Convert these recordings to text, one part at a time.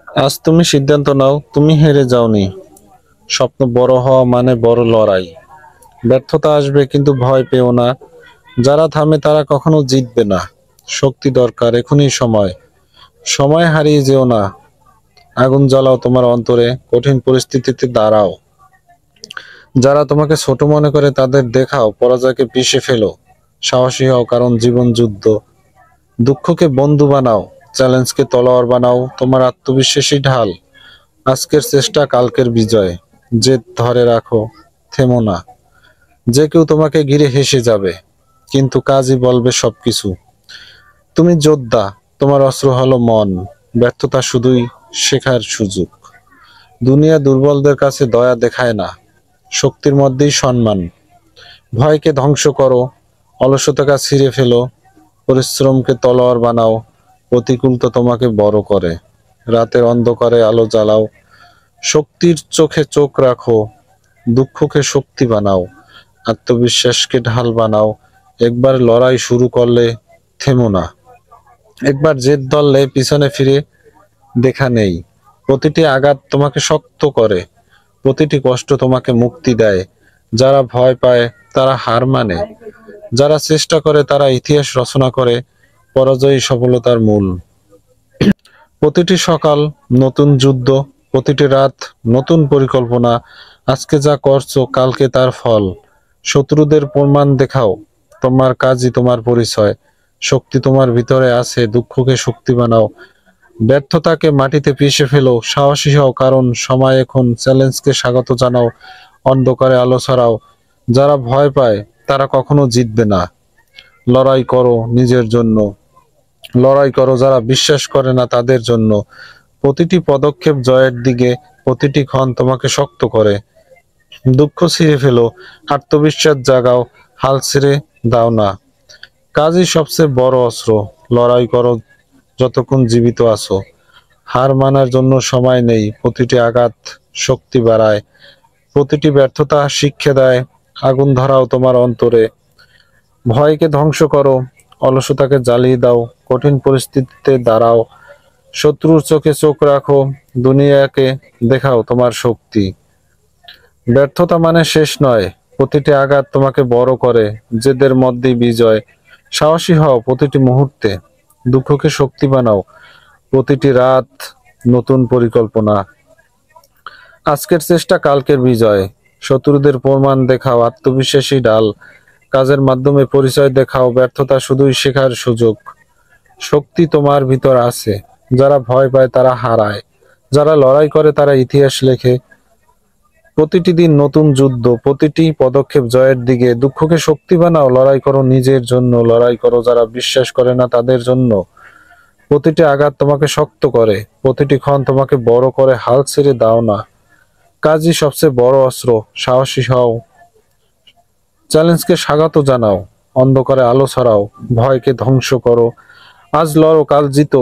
আজ তুমি সিদ্ধান্ত নাও, তুমি হেরে যাওনি। স্বপ্ন বড় হওয়া মানে বড় লড়াই। ব্যর্থতা আসবে, কিন্তু ভয় পেও না। যারা থামে তারা কখনো জিতবে না। শক্তি দরকার, এখনই সময়। সময় হারিয়ে যেও না। আগুন জ্বালাও তোমার অন্তরে, কঠিন পরিস্থিতিতে দাঁড়াও। যারা তোমাকে ছোট মনে করে তাদের দেখাও, পরাজয়কে পিষে ফেলো। সাহসী হও, কারণ জীবন যুদ্ধ। দুঃখকে বন্ধু বানাও, চ্যালেঞ্জকে তলোয়ার বানাও, তোমার আত্মবিশ্বাসী ঢাল। আজকের চেষ্টা কালকের বিজয়। জেদ ধরে রাখো, থেমো না। যে কেউ তোমাকে ঘিরে হেসে যাবে, কিন্তু কাজই বলবে সবকিছু। তুমি যোদ্ধা, তোমার অস্ত্র হলো মন। ব্যর্থতা শুধুই শেখার সুযোগ। দুনিয়া দুর্বলদের কাছে দয়া দেখায় না, শক্তির মধ্যেই সম্মান। ভয়কে ধ্বংস করো, অলসতাকে ছিঁড়ে ফেলো, পরিশ্রমকে তলোয়ার বানাও। প্রতিকূল তো তোমাকে বড় করে। রাতের অন্ধকারে আলো জ্বালাও, শক্তির চোখে চোখ রাখো। দুঃখকে শক্তি বানাও, আত্মবিশ্বাসকে ঢাল বানাও। একবার লড়াই শুরু করলে থেমো না। একবার জেদ ধরলে পিছনে ফিরে দেখা নেই। প্রতিটি আঘাত তোমাকে শক্ত করে, প্রতিটি কষ্ট তোমাকে মুক্তি দেয়। যারা ভয় পায় তারা হার মানে, যারা চেষ্টা করে তারা ইতিহাস রচনা করে। পরাজয়ই সফলতার মূল। প্রতিটি সকাল নতুন যুদ্ধ, প্রতিটি রাত নতুন পরিকল্পনা। আজকে যা করছো কালকে তার ফল। শত্রুদের প্রমাণ দেখাও, তোমার কাজই তোমার পরিচয়। শক্তি তোমার ভিতরে আছে, দুঃখকে শক্তি বানাও। ব্যর্থতাকে মাটিতে পিষে ফেলো, সাহসী হও, কারণ সময় এখন। চ্যালেঞ্জকে স্বাগত জানাও, অন্ধকারে আলো ছড়াও। যারা ভয় পায় তারা কখনো জিতবে না। লড়াই করো নিজের জন্য, লড়াই করো যারা বিশ্বাস করে না তাদের জন্য। প্রতিটি পদক্ষেপ জয়ের দিকে, প্রতিটি ক্ষণ তোমাকে শক্ত করে। দুঃখ ছিঁড়ে ফেলো, আত্মবিশ্বাস জাগাও, হাল ছেড়ে দাও না। কাজই সবচেয়ে বড় অস্ত্র। লড়াই করো যতক্ষণ জীবিত আছো। হার মানার জন্য সময় নেই। প্রতিটি আঘাত শক্তি বাড়ায়, প্রতিটি ব্যর্থতা শিক্ষা দেয়। আগুন ধরাও তোমার অন্তরে, ভয়কে ধ্বংস করো, অলসতাকে জ্বালিয়ে দাও। কঠিন পরিস্থিতিতে দাঁড়াও, শত্রুর চোখে চোখ রাখো। দুনিয়াকে দেখাও তোমার শক্তি। ব্যর্থতা মানে শেষ নয়, প্রতিটি আঘাত তোমাকে বড় করে। জেদের মধ্যেই বিজয়। সাহসী হও প্রতিটি মুহূর্তে, দুঃখকে শক্তি বানাও। প্রতিটি রাত নতুন পরিকল্পনা। আজকের চেষ্টা কালকের বিজয়। শত্রুদের প্রমাণ দেখাও, আত্মবিশ্বাসী ডাল। কাজের মাধ্যমে পরিচয় দেখাও, ব্যর্থতা শুধুই শেখার সুযোগ। শক্তি তোমার ভিতর আছে, যারা ভয় পায় তারা হারায়, যারা লড়াই করে তারা ইতিহাস লেখে। প্রতিটি দিন নতুন যুদ্ধ, প্রতিটি পদক্ষেপ জয়ের দিকে। দুঃখকে শক্তি বানাও, লড়াই করো নিজের জন্য। লড়াই করো যারা বিশ্বাস করে না তাদের জন্য। প্রতিটি আঘাত তোমাকে শক্ত করে, প্রতিটি ক্ষণ তোমাকে বড় করে। হাল ছেড়ে দাও না, কাজই সবচেয়ে বড় অস্ত্র। সাহসী হও, চ্যালেঞ্জকে স্বাগত জানাও, অন্ধকারে আলো ছড়াও। ভয়কে ধ্বংস করো, আজ লড়ো কাল জিতো।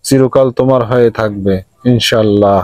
চিরকাল তোমার হয়ে থাকবে ইনশাল্লাহ।